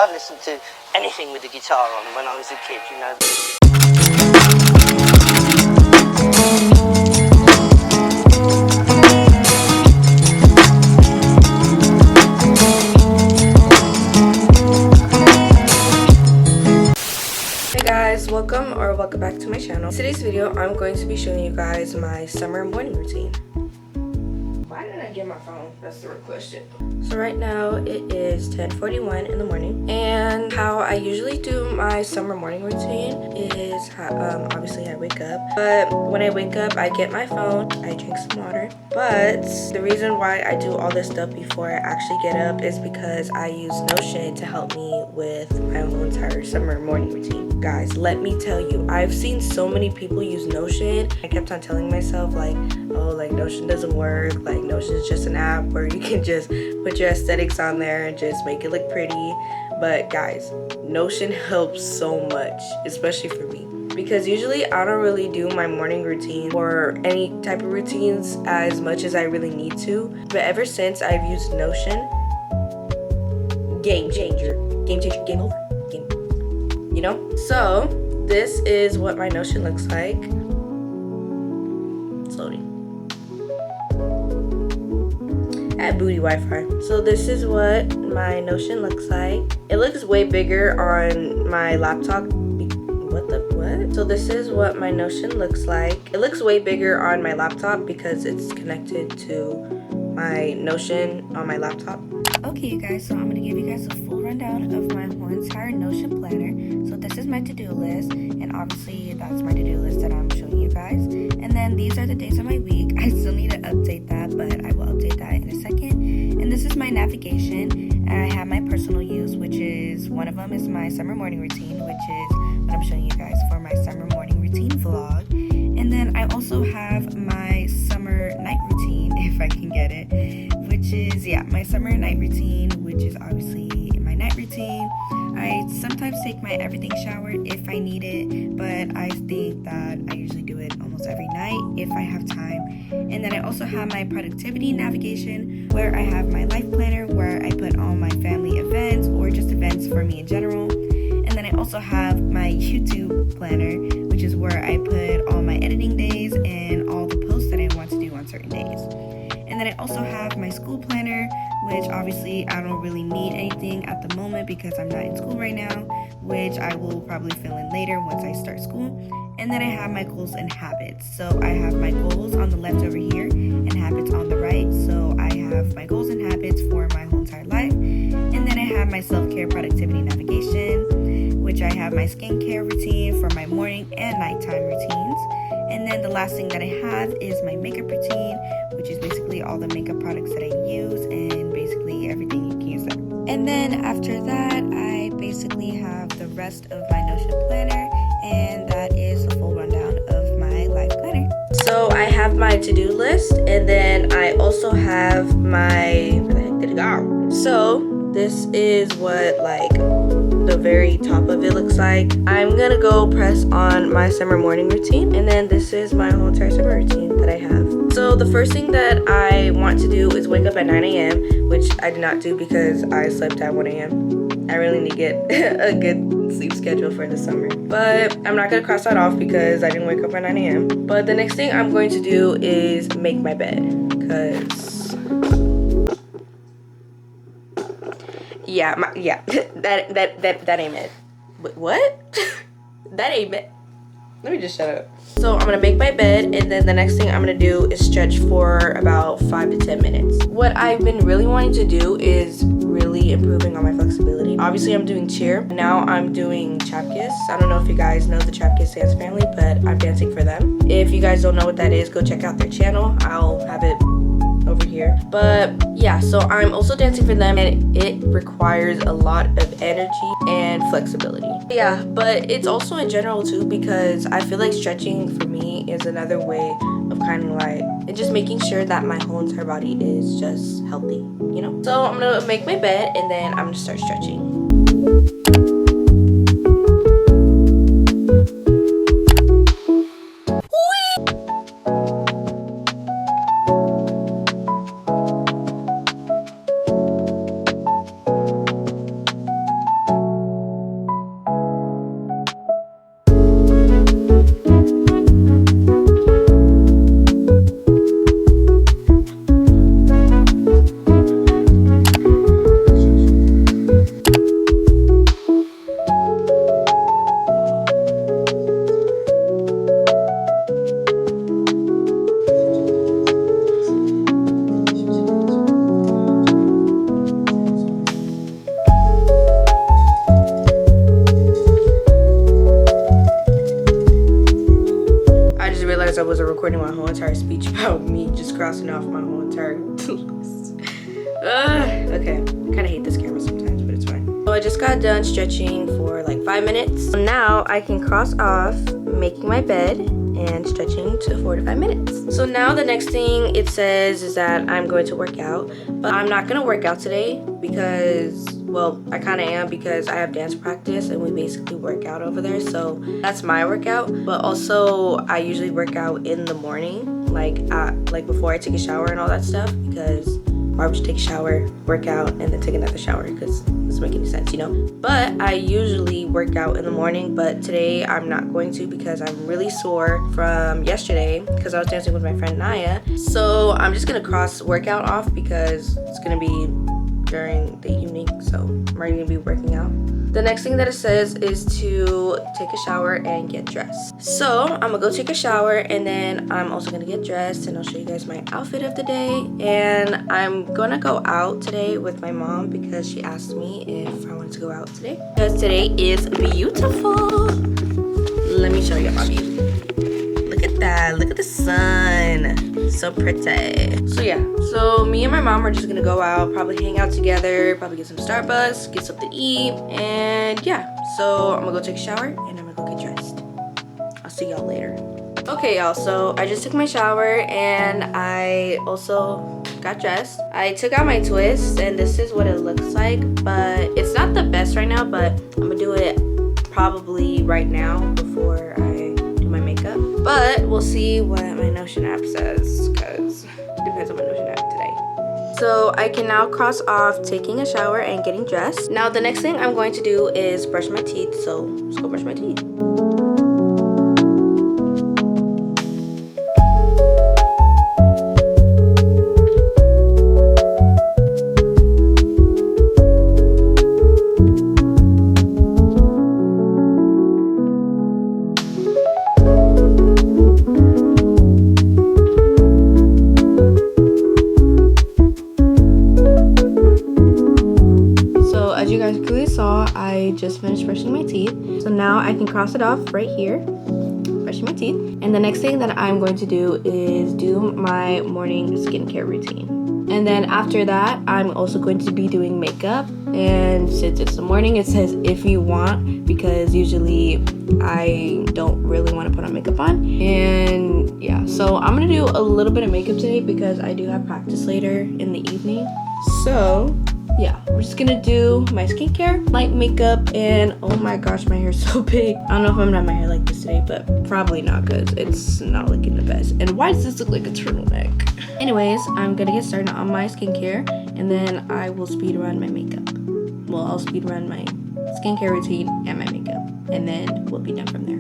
I listened to anything with the guitar on when I was a kid, you know. Hey guys, welcome back to my channel. In today's video, I'm going to be showing you guys my summer morning routine. Why didn't I get my phone? That's the real question. So right now it is 10:41 in the morning, and how I usually do my summer morning routine is obviously I wake up. But when I wake up, I get my phone, I drink some water. But the reason why I do all this stuff before I actually get up is because I use Notion to help me with my whole entire summer morning routine. Guys, let me tell you, I've seen so many people use Notion. I kept on telling myself like, oh, like Notion doesn't work, like Notion is just an app where you can just put your aesthetics on there and just make it look pretty. But guys, Notion helps so much, especially for me, because usually I don't really do my morning routine or any type of routines as much as I really need to. But ever since I've used Notion, game changer, game over, you know? So this is what my Notion looks like. It's loading. At booty Wi-Fi. So this is what my Notion looks like. It looks way bigger on my laptop. What? So this is what my Notion looks like. It looks way bigger on my laptop because it's connected to my Notion on my laptop. Okay, you guys, so I'm gonna give you guys a full rundown of my whole entire Notion planner. So this is my to-do list, and obviously that's my to-do list that I'm showing you guys. And then these are the days of my week. I still need to update that, but I will update that in a second. And this is my navigation. I have my personal use, which is, one of them is my summer morning routine, which is what I'm showing you guys for my summer morning routine vlog. And then I also have my summer night routine, if I can get it, which is, yeah, my summer night routine, which is obviously my night routine. I sometimes take my everything shower if I need it, but I think that I usually do it almost every night if I have time. And then I also have my productivity navigation, where I have my life planner, where I put all my family events or just events for me in general. And then I also have my YouTube planner, which is where I put all my editing days and all the posts that I want to do on certain days. And then I also have my school planner, which obviously I don't really need anything at the moment because I'm not in school right now, which I will probably fill in later once I start school. And then I have my goals and habits. So I have my goals on the left over here and habits on the right. So I have my goals and habits for my whole entire life. And then I have my self-care productivity navigation, which I have my skincare routine for my morning and nighttime routines. And then the last thing that I have is my makeup routine, which is basically all the makeup products that I use and basically everything you can use there. And then after that, I basically have the rest of my Notion planner, and that is the full rundown of my life planner. So I have my to-do list, and then I also have my, where the heck did it go? So this is what like the very top of it looks like. I'm gonna go press on my summer morning routine, and then this is my whole entire summer routine that I have. So the first thing that I want to do is wake up at 9 a.m., which I did not do because I slept at 1 a.m. I really need to get a good sleep schedule for the summer. But I'm not gonna cross that off because I didn't wake up at 9 a.m. But the next thing I'm going to do is make my bed, because that ain't it. What? That ain't it. Let me just shut up. So I'm gonna make my bed, and then the next thing I'm gonna do is stretch for about 5 to 10 minutes. What I've been really wanting to do is really improving on my flexibility. Obviously I'm doing cheer. Now I'm doing Chapkiss. I don't know if you guys know the Chapkiss dance family, but I'm dancing for them. If you guys don't know what that is, go check out their channel. I'll have it over here. But yeah, so I'm also dancing for them, and it requires a lot of energy and flexibility. Yeah, but it's also in general too, because I feel like stretching for me is another way of kind of like, and just making sure that my whole entire body is just healthy, you know? So I'm gonna make my bed, and then I'm gonna start stretching. recording my whole entire speech about me just crossing off my whole entire list. Okay, I kind of hate this camera sometimes, but it's fine. So I just got done stretching for like 5 minutes. So now I can cross off making my bed and stretching to 4 to 5 minutes. So now the next thing it says is that I'm going to work out, but I'm not gonna work out today because, well, I kind of am because I have dance practice and we basically work out over there. So that's my workout. But also I usually work out in the morning, like before I take a shower and all that stuff, because why would you take a shower, work out, and then take another shower? Because it doesn't make any sense, you know? But I usually work out in the morning, but today I'm not going to because I'm really sore from yesterday because I was dancing with my friend Naya. So I'm just gonna cross workout off because it's gonna be during the evening, so I'm already gonna be working out. The next thing that it says is to take a shower and get dressed. So I'm gonna go take a shower and then I'm also gonna get dressed and I'll show you guys my outfit of the day. And I'm gonna go out today with my mom because she asked me if I wanted to go out today. Because today is beautiful. Let me show you my view. Look at that, look at the sun. So pretty. So yeah, so me and my mom are just gonna go out, probably hang out together, probably get some Starbucks, get something to eat, and yeah. So I'm gonna go take a shower and I'm gonna go get dressed. I'll see y'all later. Okay y'all, so I just took my shower and I also got dressed. I took out my twists and this is what it looks like, but it's not the best right now, but I'm gonna do it probably right now before I do my makeup. But we'll see what my Notion app says because it depends on my Notion app today. So I can now cross off taking a shower and getting dressed. Now the next thing I'm going to do is brush my teeth, so let's go brush my teeth. I just finished brushing my teeth, so now I can cross it off right here, brushing my teeth. And the next thing that I'm going to do is do my morning skincare routine, and then after that I'm also going to be doing makeup. And since it's the morning, it says if you want, because usually I don't really want to put on makeup on. And yeah, so I'm gonna do a little bit of makeup today because I do have practice later in the evening. So yeah, we're just gonna do my skincare, light makeup, and oh my gosh, my hair's so big. I don't know if I'm gonna have my hair like this today, but probably not because it's not looking the best. And why does this look like a turtleneck? Anyways, I'm gonna get started on my skincare and then I will speed run my makeup. Well, I'll speed run my skincare routine and my makeup, and then we'll be done from there.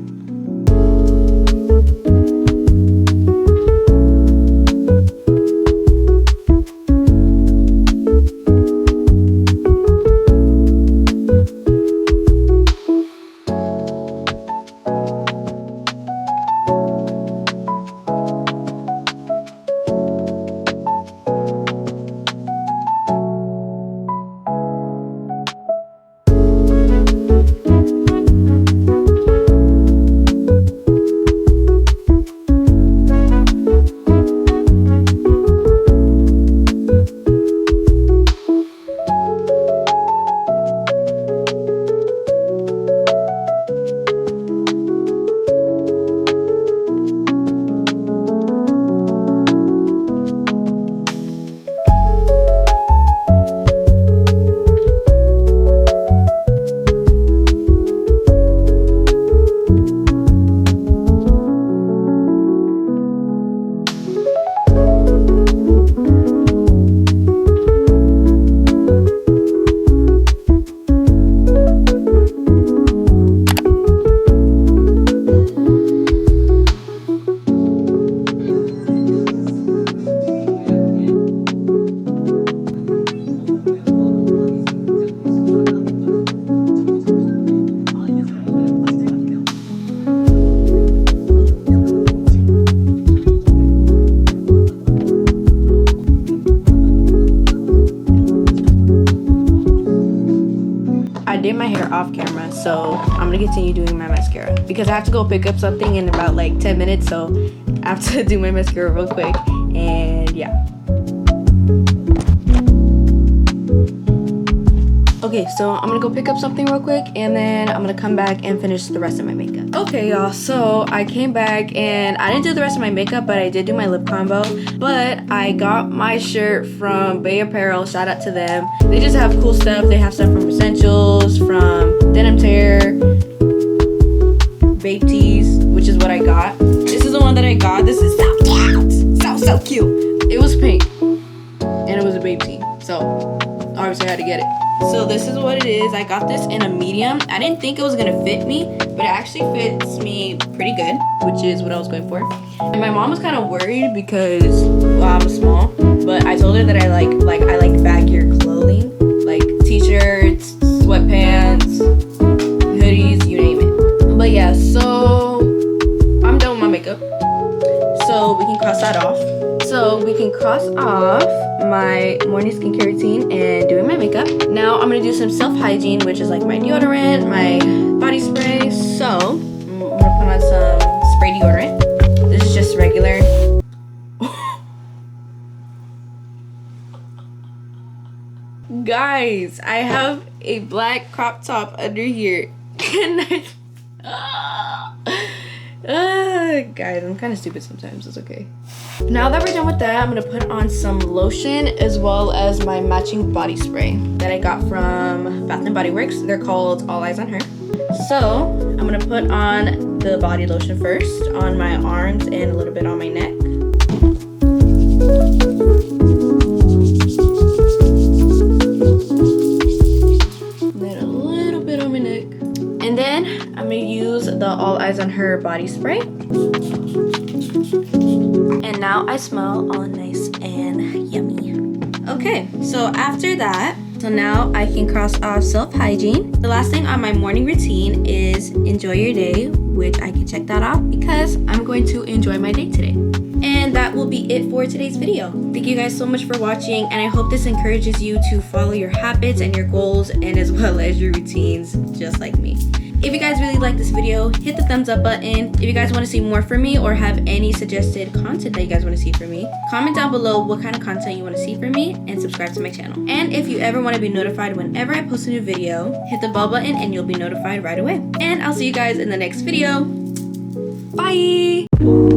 did my hair off camera, so I'm gonna continue doing my mascara because I have to go pick up something in about like 10 minutes, so I have to do my mascara real quick. And yeah. Okay, so I'm gonna go pick up something real quick and then I'm gonna come back and finish the rest of my makeup. Okay, y'all, so I came back and I didn't do the rest of my makeup, but I did do my lip combo. But I got my shirt from Bay Apparel, shout out to them. They just have cool stuff. They have stuff from Essentials, from Denim Tear, Babe Tees, which is what I got. This is the one that I got. This is so cute, so cute. It was pink and it was a Babe Tee, so obviously I had to get it. So this is what it is. I got this in a medium. I didn't think it was gonna fit me, but it actually fits me pretty good, which is what I was going for. And my mom was kind of worried because, well, I'm small, but I told her that I like baggier clothing, like t-shirts, sweatpants, hoodies, you name it. But yeah, so I'm done with my makeup. So we can cross that off. So we can cross off my morning skincare routine and doing my makeup. Now I'm gonna do some self-hygiene, which is like my deodorant, my body spray. So I'm gonna put on some spray deodorant. This is just regular. Guys, I have a black crop top under here. And guys, I'm kind of stupid sometimes. It's okay. Now that we're done with that, I'm gonna put on some lotion as well as my matching body spray that I got from Bath & Body Works. They're called All Eyes on Her. So I'm gonna put on the body lotion first on my arms and a little bit on my neck. Then a little bit on my neck. And then I'm gonna use the All Eyes on Her body spray. And now I smell all nice and yummy. Okay, so after that, so now I can cross off self-hygiene. The last thing on my morning routine is enjoy your day, which I can check that off because I'm going to enjoy my day today. And that will be it for today's video. Thank you guys so much for watching, and I hope this encourages you to follow your habits and your goals and as well as your routines just like me. If you guys really like this video, hit the thumbs up button. If you guys want to see more from me or have any suggested content that you guys want to see from me, comment down below what kind of content you want to see from me and subscribe to my channel. And if you ever want to be notified whenever I post a new video, hit the bell button and you'll be notified right away. And I'll see you guys in the next video. Bye!